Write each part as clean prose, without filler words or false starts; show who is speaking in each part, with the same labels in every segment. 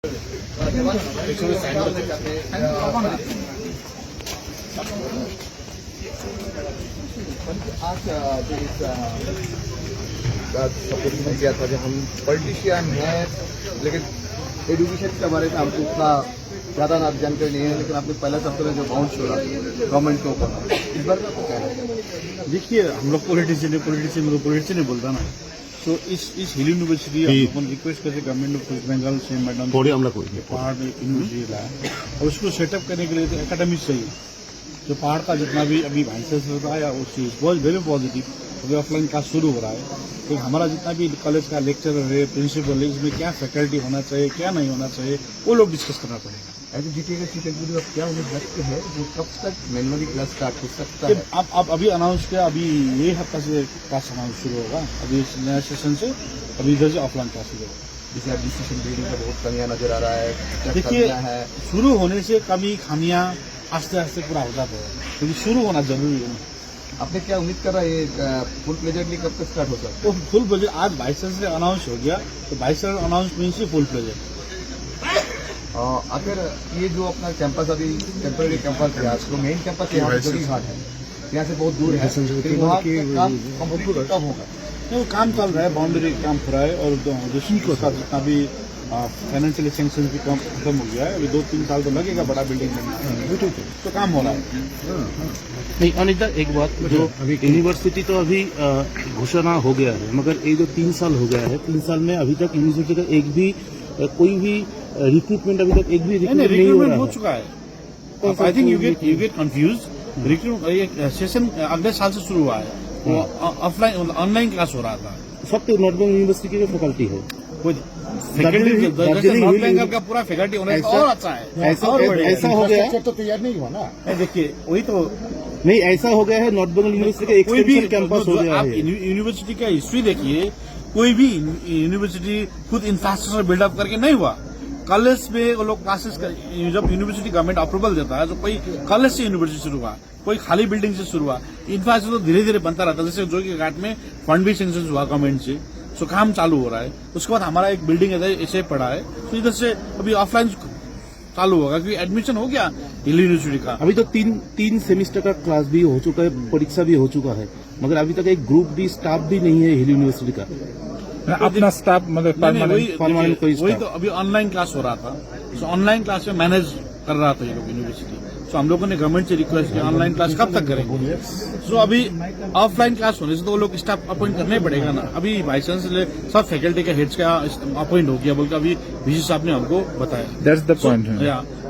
Speaker 1: आज सपोर्ट किया था जब हम पॉलिटिशियन हैं, लेकिन एजुकेशन के बारे में हमको उतना ज़्यादा जानकारी नहीं है, लेकिन आपने पहला सप्ताह में जो बाउंस छोड़ा गवर्नमेंट के ऊपर, इस बार क्या कहना है?
Speaker 2: देखिए, हम लोग पॉलिटिशियन नहीं बोलता ना। तो इस हिल यूनिवर्सिटी अपन रिक्वेस्ट करते गवर्नमेंट ऑफ वेस्ट बंगाल से मैडम पहाड़ में यूनिवर्सिटी लाया और उसको सेटअप करने के लिए तो एकेडमी चाहिए। जो पहाड़ का जितना भी अभी भाई से बताया उस चीज बहुत वेरी पॉजिटिव। अभी ऑफलाइन क्लास शुरू हो रहा है, तो हमारा जितना भी कॉलेज का लेक्चरर है, प्रिंसिपल है, इसमें क्या फैकल्टी होना चाहिए, क्या नहीं होना चाहिए, वो लोग डिस्कस करना पड़ेगा।
Speaker 1: ऐसे जीटी का सीट क्या उन्हें लगता है जो कब तक मैनुअली क्लास स्टार्ट हो सकता है?
Speaker 2: अब अभी अनाउंस किया, अभी ये हफ्ता से क्लास अनाउंस शुरू होगा। अभी इस नया सेशन से अभी इधर से ऑफलाइन क्लास शुरू होगा।
Speaker 1: जैसे एडमिनिस्ट्रेशन बिल्डिंग का बहुत कमियां नजर आ रहा है,
Speaker 2: देखिए शुरू होने से कमी खामियां आस्ते आस्ते पूरा हो जाता है, क्योंकि शुरू होना जरूरी है।
Speaker 1: आपने क्या उम्मीद कर रहा है ये फुल प्लेजेंटली कब तक स्टार्ट हो सकता है?
Speaker 2: तो फुल प्लेजेंट आज 22 से अनाउंस हो गया, तो 22 अनाउंस मीन्स फुल प्लेजेंट।
Speaker 1: आखिर ये जो अपना कैंपस अभी टेम्पररी कैंपस है, आज तो मेन कैंपस यहाँ जोगी घाट है, यहाँ से बहुत दूर है, वहाँ काम कब होगा?
Speaker 2: वो काम चल रहा है, बाउंड्री काम हो रहा है और दूसरी को जितना भी फाइनेंशियल सैंक्शन भी कम खत्म हो गया है। अभी 2-3 साल तो लगेगा बड़ा बिल्डिंग बनने, तो काम हो रहा है।
Speaker 3: नहीं अनिता, एक बात, जो यूनिवर्सिटी तो अभी घोषणा हो गया है, मगर ये जो 3 साल हो गया है, 3 साल में अभी तक यूनिवर्सिटी का एक भी कोई भी रिक्रूटमेंट अभी तक एक भी
Speaker 2: रिक्रूटमेंट हो चुका है। I think you get confuse. Recruitment session अगले साल से शुरू हुआ है, वो ऑफलाइन ऑनलाइन क्लास हो रहा था।
Speaker 3: सब तो नॉर्थ बेंगल यूनिवर्सिटी की फैकल्टी है,
Speaker 2: नॉर्थ बेंगल का पूरा फैकल्टी होने का और अच्छा है।
Speaker 3: ऐसा हो गया
Speaker 2: तो तैयार नहीं हुआ ना। देखिए वही तो
Speaker 3: नहीं, ऐसा हो गया है नॉर्थ बेंगल यूनिवर्सिटी का
Speaker 2: कोई भी
Speaker 3: कैंपस हो गया है।
Speaker 2: यूनिवर्सिटी का हिस्ट्री देखिए, कोई भी यूनिवर्सिटी खुद इंफ्रास्ट्रक्चर बिल्डअप करके नहीं हुआ। कॉलेज में वो लोग क्लासेस जब यूनिवर्सिटी गवर्नमेंट अप्रूवल देता है, तो कोई कॉलेज से यूनिवर्सिटी शुरू हुआ, कोई खाली बिल्डिंग से शुरू हुआ। इंफ्रास्ट्रक्चर धीरे धीरे बनता रहता है। जैसे जोगी घाट में फंड भी सेंक्शन हुआ गवर्नमेंट से, सो काम चालू हो रहा है। उसके बाद हमारा एक बिल्डिंग ऐसे पड़ा है, तो इधर से अभी ऑफलाइन चालू होगा, क्योंकि एडमिशन हो गया हिल यूनिवर्सिटी का।
Speaker 3: अभी तो तीन सेमेस्टर का क्लास भी हो चुका है, परीक्षा भी हो चुका है, मगर अभी तक एक ग्रुप भी स्टाफ भी नहीं है हिल यूनिवर्सिटी का।
Speaker 2: अपना स्टाफ मतलब परमानेंट वही तो अभी ऑनलाइन क्लास हो रहा था, सो ऑनलाइन क्लास में मैनेज कर रहा था ये लोग यूनिवर्सिटी। सो हम लोगों ने गवर्नमेंट से रिक्वेस्ट किया ऑनलाइन क्लास कब तक करेंगे। सो अभी ऑफलाइन क्लास होने से तो वो लोग स्टाफ अपॉइंट करने पड़ेगा ना। अभी वाइस चांसलर सब फैकल्टी के हेड्स का अपॉइंट हो गया, बोलकर अभी वीसी साहब ने हमको बताया। That's the point.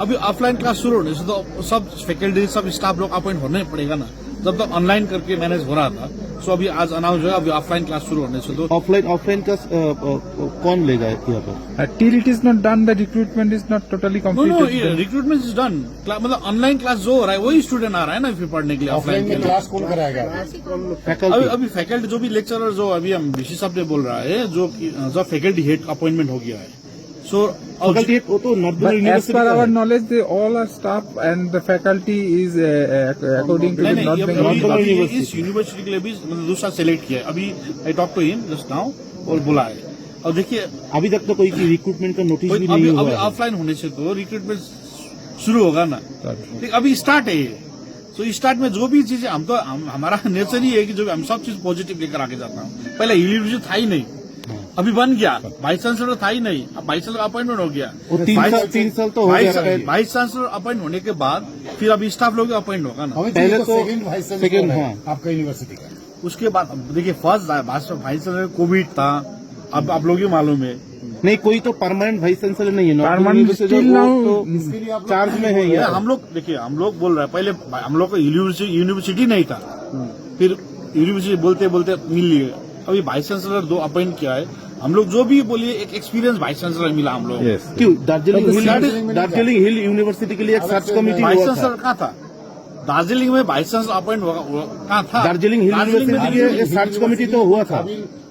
Speaker 2: अभी ऑफलाइन क्लास शुरू होने से तो सब फैकल्टी सब स्टाफ लोग अपॉइंट होने पड़ेगा ना, जब तक ऑनलाइन करके मैनेज हो रहा था। सो अभी आज अनाउंस हुआ, अभी ऑफलाइन क्लास शुरू होने से तो
Speaker 3: ऑफलाइन क्लास कौन लेगा यहाँ पर?
Speaker 4: Till it is not done, the recruitment is not totally completed.
Speaker 2: Recruitment is done, मतलब ऑनलाइन क्लास जो हो रहा है वही स्टूडेंट आ रहा है ना फिर पढ़ने के लिए। ऑफलाइन में क्लास कौन कराएगा? अभी फैकल्टी जो भी लेक्चरर जो अभी हम वीसी साहब ने बोल रहा है, जो फैकल्टी हेड अपॉइंटमेंट हो गया है। So,
Speaker 4: as per our knowledge, they all are staff and the faculty is according to the North Bengal
Speaker 2: इस यूनिवर्सिटी के लिए भी मतलब दूसरा सेलेक्ट किया है। अभी I talk to him just now और बुला है। और देखिए
Speaker 3: अभी तक तो कोई रिक्रूटमेंट का नोटिस भी नहीं हुआ।
Speaker 2: अभी ऑफलाइन होने से तो रिक्रूटमेंट शुरू होगा ना, अभी स्टार्ट है। तो स्टार्ट में जो भी चीजें हमारा नेचर ही है कि जो हम सब चीज पॉजिटिव लेकर आके जाता हूँ। पहले यूनिवर्सिटी था ही नहीं, अभी बन गया। वाइस चांसलर था ही नहीं, अब वाइस चांसलर अपॉइंटमेंट हो गया।
Speaker 3: 3 साल तो हो गया।
Speaker 2: वाइस चांसलर अपॉइंट होने के बाद फिर अभी स्टाफ लोग अपॉइंट होगा ना।
Speaker 3: पहले तो सेकंड
Speaker 2: आपका यूनिवर्सिटी का। उसके बाद देखिए फर्स्ट वाइस चांसलर कोविड था, अब आप लोग ही मालूम है।
Speaker 3: नहीं, कोई तो परमानेंट वाइस चांसलर नहीं है, चार्ज में है।
Speaker 2: हम लोग देखिए, हम लोग बोल रहे हैं पहले हम लोग को यूनिवर्सिटी नहीं था, फिर यूनिवर्सिटी बोलते बोलते मिल लिए। अभी वाइस चांसलर 2 अपॉइंट किया है। हम लोग जो भी बोलिए एक एक्सपीरियंस वाइस चांसलर मिला हम लोग।
Speaker 3: क्यों दार्जिलिंग हिल यूनिवर्सिटी के लिए एक सर्च कमेटी
Speaker 2: वाइस चांसलर कहाँ था? दार्जिलिंग में वाइस चांसलर अपॉइंट कहाँ था?
Speaker 3: दार्जिलिंग हिल यूनिवर्सिटी के सर्च कमेटी तो हुआ था।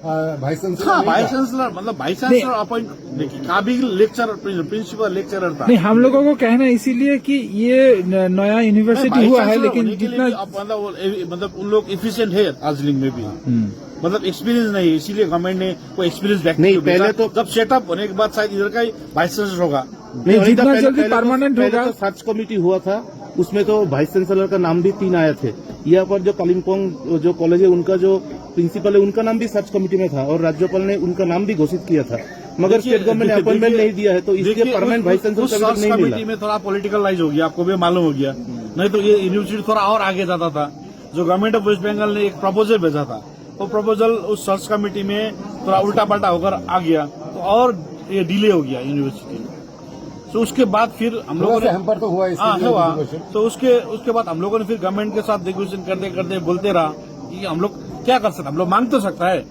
Speaker 2: हाँ, वाइस चांसलर मतलब वाइस चांसलर अपॉइंट देखिए, काबिल लेक्चरर प्रिंसिपल लेक्चरर था।
Speaker 4: नहीं, हम लोगों को कहना है इसीलिए कि ये नया यूनिवर्सिटी हुआ है, लेकिन जितना
Speaker 2: मतलब उन लोग एफिशिएंट है दार्जिलिंग में भी, मतलब एक्सपीरियंस नहीं है, इसीलिए गवर्नमेंट ने कोई एक्सपीरियंस व्यक्ति
Speaker 3: नहीं,
Speaker 2: को भेजा।
Speaker 3: पहले तो
Speaker 2: जब सेटअप होने के बाद शायद इधर का ही वाइस चांसलर होगा।
Speaker 4: नहीं, जितना जल्दी परमानेंट होगा।
Speaker 3: तो सर्च कमेटी हुआ था, उसमें तो वाइस चांसलर का नाम भी 3 आए थे। यहाँ पर जो कालिम्पोंग जो कॉलेज है उनका जो प्रिंसिपल है उनका नाम भी सर्च कमेटी में था और राज्यपाल ने उनका नाम भी घोषित किया था, मगर स्टेट गवर्नमेंट ने अपॉइंटमेंट नहीं दिया है, तो इसलिए परमानेंट वाइस चांसलर का नहीं मिला।
Speaker 2: कमेटी में थोड़ा पॉलिटिकलाइज हो गया, आपको भी मालूम हो गया। नहीं तो ये यूनिवर्सिटी थोड़ा और आगे जाता था। जो गवर्नमेंट ऑफ वेस्ट बंगाल ने एक प्रपोजल भेजा था, वो प्रपोजल उस सर्च कमेटी में थोड़ा उल्टा पल्टा होकर आ गया, तो और ये डिले हो गया यूनिवर्सिटी। तो उसके बाद फिर हम लोगों ने
Speaker 1: हैम्पर तो हुआ
Speaker 2: हुआ, तो उसके बाद हम लोगों ने फिर गवर्नमेंट के साथ नेगोशिएशन करते करते बोलते रहा कि हम लोग क्या कर सकते, हम लोग मांग तो सकता है।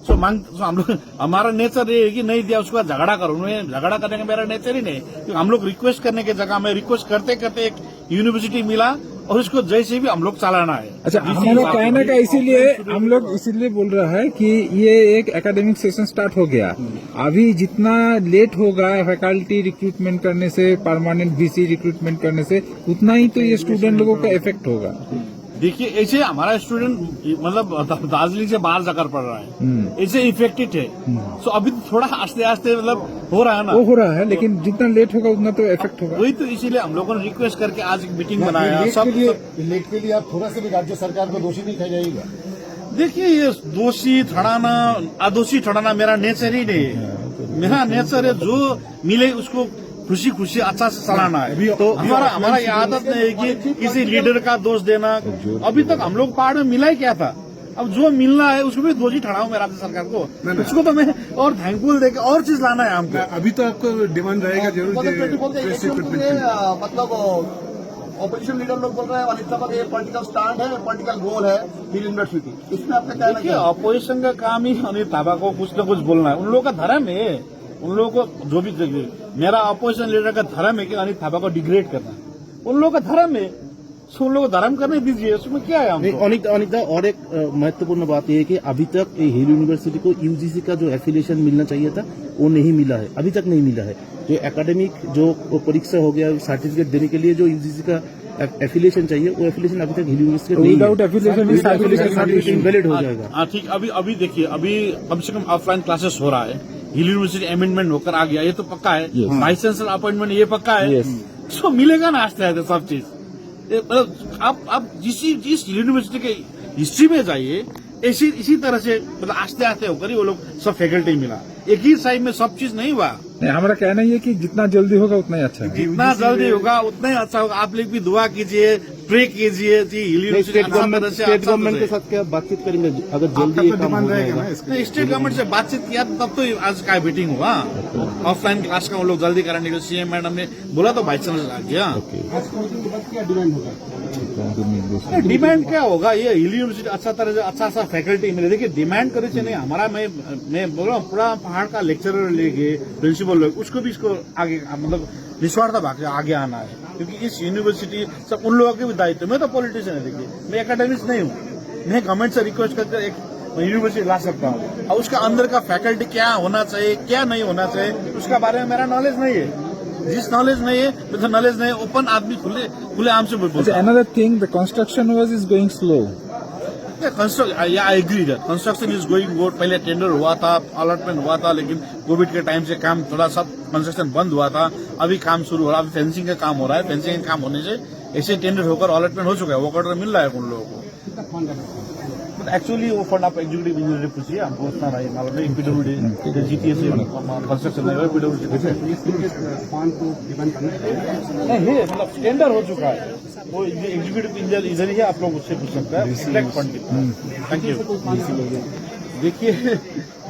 Speaker 2: सो हम लोग, हमारा नेचर ये है कि नहीं दिया उसके बाद झगड़ा करो। झगड़ा करने का मेरा नेचर ही नहीं, क्योंकि हम लोग रिक्वेस्ट करने की जगह में रिक्वेस्ट करते करते एक यूनिवर्सिटी मिला और उसको जैसे भी हम लोग चलाना है।
Speaker 4: अच्छा, हमारा कहने का इसीलिए हम लोग इसीलिए बोल रहा है कि ये एक एकेडमिक सेशन स्टार्ट हो गया। अभी जितना लेट होगा फैकल्टी रिक्रूटमेंट करने से, परमानेंट वीसी रिक्रूटमेंट करने से, उतना ही तो ये स्टूडेंट लोगों का इफेक्ट होगा।
Speaker 2: देखिए, ऐसे हमारा स्टूडेंट मतलब दार्जिलिंग से बाहर जाकर पढ़ रहा है, ऐसे इफेक्टेड है। तो अभी थोड़ा आस्ते आस्ते मतलब हो रहा है ना,
Speaker 4: वो हो रहा है, लेकिन जितना लेट होगा उतना तो इफेक्ट होगा।
Speaker 2: वही तो इसीलिए हम लोगों ने रिक्वेस्ट करके आज एक मीटिंग बनाया। सब
Speaker 1: लेट के लिए आप थोड़ा सा भी राज्य सरकार को दोषी नहीं ठहराइएगा।
Speaker 2: देखिए, ये दोषी ठहराना अदोषी ठहराना मेरा नेचर ही नहीं है। मेरा नेचर है जो मिले उसको खुशी खुशी अच्छा से चलाना है। तो हमारा ये आदत नहीं है कि किसी लीडर का दोष देना। अभी तक हम लोग पहाड़ में मिला ही क्या था, अब जो मिलना है उसको भी दोषी ठहराऊं मैं राज्य सरकार को, उसको तो मैं और थैंकफुल देके और चीज लाना है हमको।
Speaker 5: अभी तो आपको डिमांड रहेगा जरूर।
Speaker 1: मतलब ऑपोजिशन लीडर लोग बोल रहे हैं अनिल साहब ये पॉलिटिकल स्टैंड है, पॉलिटिकल गोल है हिल यूनिवर्सिटी, इसमें आपका कहना
Speaker 2: देखिए,
Speaker 1: क्या है?
Speaker 2: अपोजिशन का काम ही अनिल थापा को कुछ न कुछ बोलना है। उन लोगों का धर्म है, उन लोगों को जो भी मेरा अपोजिशन लीडर का धर्म है कि अनिल थापा को डिग्रेड करना, उन लोगों का धर्म है। सो उन लोगों को धर्म करने दीजिए, उसमें क्या है हमको।
Speaker 3: अनिता, और एक महत्वपूर्ण बात यह है कि अभी तक हिल यूनिवर्सिटी को यूजीसी का जो एफिलिएशन मिलना चाहिए था वो नहीं मिला है, अभी तक नहीं मिला है। जो एकेडमिक जो परीक्षा हो गया सर्टिफिकेट देने के लिए जो यूजीसी का एफिलिएशन चाहिए, वो एफिलिएशन अभी तक हिल यूनिवर्सिटी नहीं है।
Speaker 4: विदाउट एफिलिएशन
Speaker 3: इनवैलिड हो जाएगा।
Speaker 2: हाँ ठीक, अभी देखिए, अभी कम से कम ऑफलाइन क्लासेस हो रहा है, हिल यूनिवर्सिटी अमेंडमेंट होकर आ गया, ये तो पक्का है। वाइस चांसलर अपॉइंटमेंट ये पक्का है, तो मिलेगा ना आस्ते आस्ते सब चीज। मतलब आप जिस यूनिवर्सिटी के हिस्ट्री में जाइए, इसी तरह से मतलब आस्ते आस्ते होकर ही वो लोग सब फैकल्टी मिला, एक ही साइड में सब चीज नहीं हुआ।
Speaker 4: हमारा कहना ये कि जितना जल्दी होगा उतना ही अच्छा है।
Speaker 2: जितना जल्दी होगा उतना ही अच्छा होगा। आप लोग भी दुआ कीजिए, प्रे कीजिए जी हिल यूनिवर्सिटी
Speaker 3: स्टेट गवर्नमेंट के साथ क्या बातचीत करेंगे अगर जल्दी ये काम हो जाएगा?
Speaker 2: स्टेट गवर्नमेंट से बातचीत किया तब तो आज का मीटिंग हुआ। ऑफलाइन क्लास का वो लोग जल्दी कराने के लिए सीएम मैडम ने बोला तो वाइस चांसलर आ गया। डिमांड क्या होगा, ये हिल यूनिवर्सिटी अच्छा तरह से अच्छा फैकल्टी मिले। देखिए, डिमांड करे से नहीं, हमारा मैं बोल रहा हूँ पूरा पहाड़ का लेक्चरर लेके प्रिंसिपल लोग उसको भी इसको आगे मतलब निस्वार्थ भाग से आगे आना है, क्योंकि इस यूनिवर्सिटी सब उन लोगों के भी दायित्व। मैं तो पॉलिटिशियन है, देखिए मैं एकेडमिक्स नहीं हूँ, मैं गवर्नमेंट से रिक्वेस्ट करके एक यूनिवर्सिटी ला सकता हूँ, और उसका अंदर का फैकल्टी क्या होना चाहिए क्या नहीं होना चाहिए उसका बारे में मेरा नॉलेज नहीं है। जिस नॉलेज नहीं है तो नॉलेज नहीं, ओपन आदमी खुले आम से बोलते हैं।
Speaker 4: Another thing, the construction work is going slow.
Speaker 2: I agree that construction is going good. पहले टेंडर हुआ था, अलॉटमेंट हुआ था, लेकिन कोविड के टाइम से काम थोड़ा सब कंस्ट्रक्शन बंद हुआ था। अभी काम शुरू हो रहा है, अभी फेंसिंग का काम हो रहा है। फेंसिंग का काम होने से ऐसे टेंडर होकर अलॉटमेंट हो चुका है, वर्क ऑर्डर मिल रहा है उन लोगों को। एक्चुअली वो फंड आप एग्जीक्यूटिव इंजीनियर पूछिए, हमको उतना नहीं मालूम है। पीडब्ल्यूडी जीटीए से कंस्ट्रक्शन नहीं हुआ, पीडब्ल्यूडी नहीं है, मतलब टेंडर हो चुका है। वो एग्जीक्यूटिव इंजीनियर इधर ही है, आप लोग उससे पूछ सकते हैं सिलेक्ट फंड। Thank you. देखिए,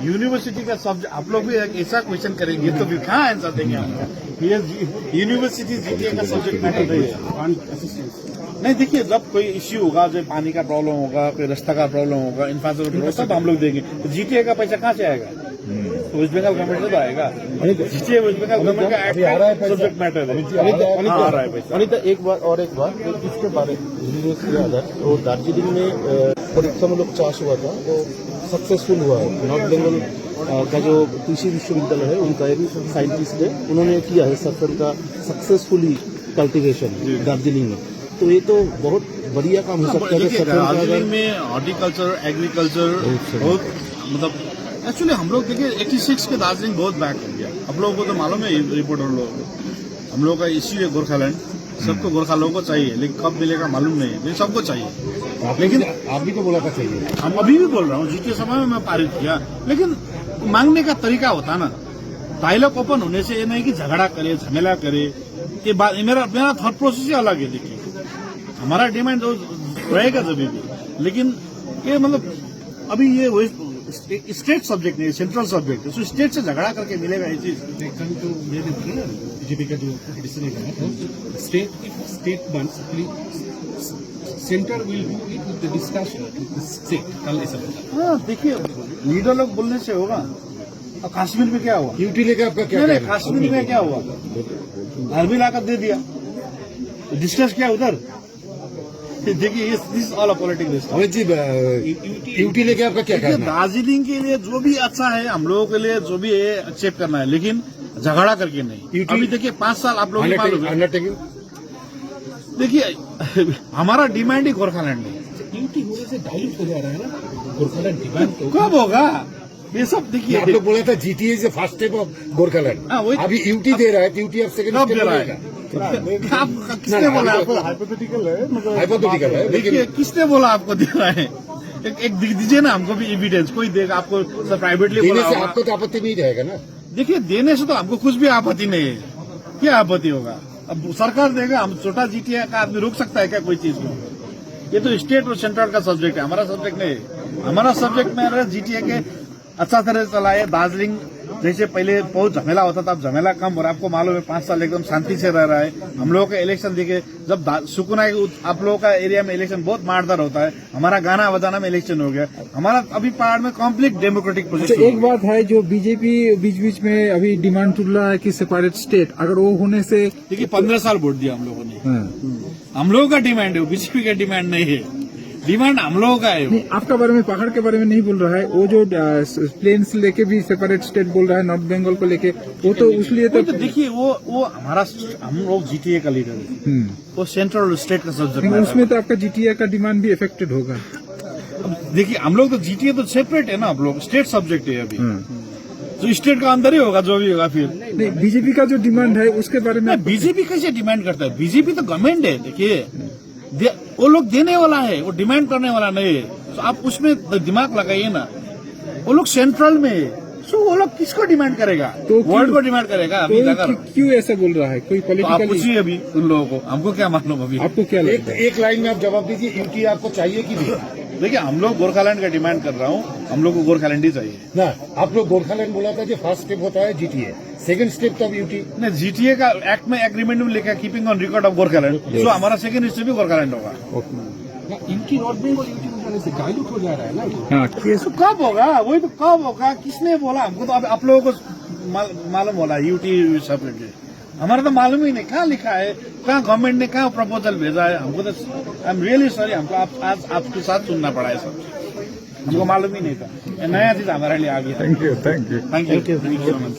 Speaker 2: यूनिवर्सिटी का सब्जेक्ट आप लोग भी एक ऐसा क्वेश्चन करेंगे तो भी कहाँ आंसर देंगे हम? यूनिवर्सिटी जीटीए का सब्जेक्ट मैटर नहीं है। नहीं, देखिए, जब कोई इश्यू होगा, जब पानी का प्रॉब्लम होगा, कोई रास्ता का प्रॉब्लम होगा, इंफ्रास्ट्रक्चर प्रॉब्लम, सब हम लोग देंगे। तो जीटीए का पैसा कहाँ से आएगा? वेस्ट बंगाल गवर्नमेंट से तो आएगा, जिससे वेस्ट बंगाल गवर्नमेंट का एक्ट सब्जेक्ट मैटर है। आ रहा है पैसा।
Speaker 3: अनिता एक बात इसके बारे में तो दार्जिलिंग में परीक्षामूलक चाष हुआ था वो सक्सेसफुल हुआ है। नॉर्थ बंगाल का जो कृषि विश्वविद्यालय है उनका एक साइंटिस्ट है, उन्होंने किया है सफर का सक्सेसफुली कल्टीवेशन दार्जिलिंग में। तो ये तो बहुत बढ़िया काम हो सकता है।
Speaker 2: दार्जिलिंग में हॉर्टिकल्चर एग्रीकल्चर बहुत मतलब एक्चुअली हम लोग देखिए 86 के दार्जिलिंग बहुत बैक हो गया। आप लोगों को तो मालूम है रिपोर्टर लोगों को, हम लोग का इश्यू है गोरखालैंड, सबको गोरखा लोगों को चाहिए, लेकिन कब मिलेगा मालूम नहीं है, लेकिन सबको चाहिए। लेकिन
Speaker 3: आप भी तो बोला था चाहिए,
Speaker 2: हम अभी भी बोल रहा हूँ, जीते समय में मैं पारित किया, लेकिन मांगने का तरीका होता ना, डायलॉग ओपन होने से ये नहीं कि झगड़ा करे झमेला करे। ये बात मेरा थॉट प्रोसेस ही अलग है। देखिए हमारा डिमांड तो रहेगा जब भी, लेकिन ये मतलब अभी ये स्टेट सब्जेक्ट नहीं है, सेंट्रल सब्जेक्ट है, तो स्टेट से झगड़ा करके मिलेगा ये चीज।
Speaker 6: कल तो ये देखिए ना बीजेपी का जो डिसीजन है, state once centre will discuss state कल ऐसा।
Speaker 2: हाँ देखिए लीडर लोग बोलने से होगा। और कश्मीर में क्या हुआ?
Speaker 3: यूटी लेके आपका क्या
Speaker 2: नहीं, कश्मीर में क्या हुआ? घर भी लाकर दे दिया, डिस्कस किया उधर। देखिए this all a politics.
Speaker 3: UT लेके आपका क्या कहना है?
Speaker 2: दार्जिलिंग के लिए जो भी अच्छा है हम लोगों के लिए जो भी है एक्सेप्ट करना है, लेकिन झगड़ा करके नहीं। अभी देखिए 5 साल आप लोग
Speaker 3: अंडरटेकिंग
Speaker 2: देखिए हमारा डिमांड ही गोरखालैंड है।
Speaker 6: यूटी होने से डाइल्यूट हो जा रहा है ना गोरखालैंड डिमांड। तो
Speaker 2: कब होगा ये सब? देखिए
Speaker 3: आप लोग बोला था जीटीए से फर्स्ट स्टेप ऑफ गोरखालैंड, अभी यूटी दे रहा है, यूटी अब सेकंड
Speaker 2: कब
Speaker 3: स्टेप
Speaker 2: दे रहा है? आप किसने बोला आपको?
Speaker 5: हाइपोथेटिकल है, मतलब
Speaker 3: हाइपोथेटिकल है।
Speaker 2: देखिए किसने बोला आपको दे रहा है? एक दीजिए ना हमको भी एविडेंस, कोई देगा आपको प्राइवेटली
Speaker 3: देने
Speaker 2: बोला
Speaker 3: से
Speaker 2: होगा।
Speaker 3: आपको तो आपत्ति नहीं रहेगा ना?
Speaker 2: देखिए देने से तो हमको कुछ भी आपत्ति नहीं है, क्या आपत्ति होगा? अब सरकार देगा, हम छोटा जीटीए का आदमी रोक सकता है क्या कोई चीज को? ये तो स्टेट और सेंट्रल का सब्जेक्ट है, हमारा सब्जेक्ट नहीं है। हमारा सब्जेक्ट में अगर जीटीए के अच्छा तरह से चलाए, दार्जिलिंग जैसे पहले बहुत झमेला होता था, अब झमेला कम हो रहा है। आपको मालूम है 5 साल एकदम शांति से रह रहा है। हम लोगों का इलेक्शन देखे, जब सुकुना आप लोगों का एरिया में इलेक्शन बहुत मारदार होता है, हमारा गाना बजाना में इलेक्शन हो गया। हमारा अभी पहाड़ में कम्प्लीट डेमोक्रेटिक प्रोसेस।
Speaker 4: एक बात है जो बीजेपी बीच बीच में अभी डिमांड चल रहा है कि सेपरेट स्टेट, अगर वो होने से
Speaker 2: देखिए 15 साल वोट दिया हम लोगों ने। हम लोगों का डिमांड है, बीजेपी का डिमांड नहीं है। डिमांड हम लोगों का है।
Speaker 4: नहीं, आपका बारे में पहाड़ के बारे में नहीं बोल रहा है, वो जो प्लेन्स लेके भी सेपरेट स्टेट बोल रहा है, नॉर्थ बंगाल को लेके, वो तो उसलिए तो
Speaker 2: देखिए वो हमारा हम लोग जीटीए का लीडर है, वो सेंट्रल और स्टेट का सब्जेक्ट है।
Speaker 4: उसमें तो आपका जीटीए का डिमांड भी इफेक्टेड होगा।
Speaker 2: देखिए हम लोग तो जीटीए तो सेपरेट है ना, आप लोग स्टेट सब्जेक्ट है अभी, तो स्टेट का अंदर ही होगा जो भी होगा। फिर
Speaker 4: नहीं, बीजेपी का जो डिमांड है उसके बारे में
Speaker 2: बीजेपी कैसे डिमांड करता है? बीजेपी तो गवर्नमेंट है। देखिए वो लोग देने वाला है, वो डिमांड करने वाला नहीं है। तो आप उसमें दिमाग लगाइए ना, वो लोग सेंट्रल में है, तो वो लोग किसको डिमांड करेगा? तो वर्ल्ड को डिमांड करेगा। अभी
Speaker 4: तो क्यों ऐसा बोल रहा है? कोई
Speaker 2: तो आप
Speaker 4: पॉलिटिकल
Speaker 2: पूछिए अभी उन लोगों को, हमको क्या मालूम अभी।
Speaker 4: आपको क्या लगता है?
Speaker 3: एक लाइन में आप जवाब दीजिए, यूटी आपको चाहिए कि नहीं?
Speaker 2: देखिए हम लोग गोरखालैंड का डिमांड कर रहा हूँ, हम लोग को गोरखालैंड ही चाहिए
Speaker 3: ना। आप लोग गोरखालैंड बोला था कि फर्स्ट स्टेप होता है जीटीए, सेकंड स्टेप तो अब यूटी।
Speaker 2: नहीं, जीटीए का एक्ट में एग्रीमेंट में लिखा keeping on record of Gorkhaland, तो हमारा सेकंड स्टेप भी गोरखालैंड होगा।
Speaker 6: यूटी नॉर्थ बंगाल यूटी हो जाने से डाइल्यूट हो जा रहा है ना।
Speaker 4: हाँ,
Speaker 2: तो कब होगा? वही तो कब होगा? किसने बोला हमको? तो अब आप लोगों को मालूम होला यूटी सेपरेट, हमारा तो मालूम ही नहीं। कहाँ लिखा है, कहाँ गवर्नमेंट ने कहाँ प्रपोजल भेजा है? हमको तो आई एम रियली सॉरी, हमको आज आपके साथ सुनना पड़ा है सब, हमको मालूम ही नहीं था। नया चीज हमारे लिए आ गया।
Speaker 4: Thank you.
Speaker 2: Thank you so much.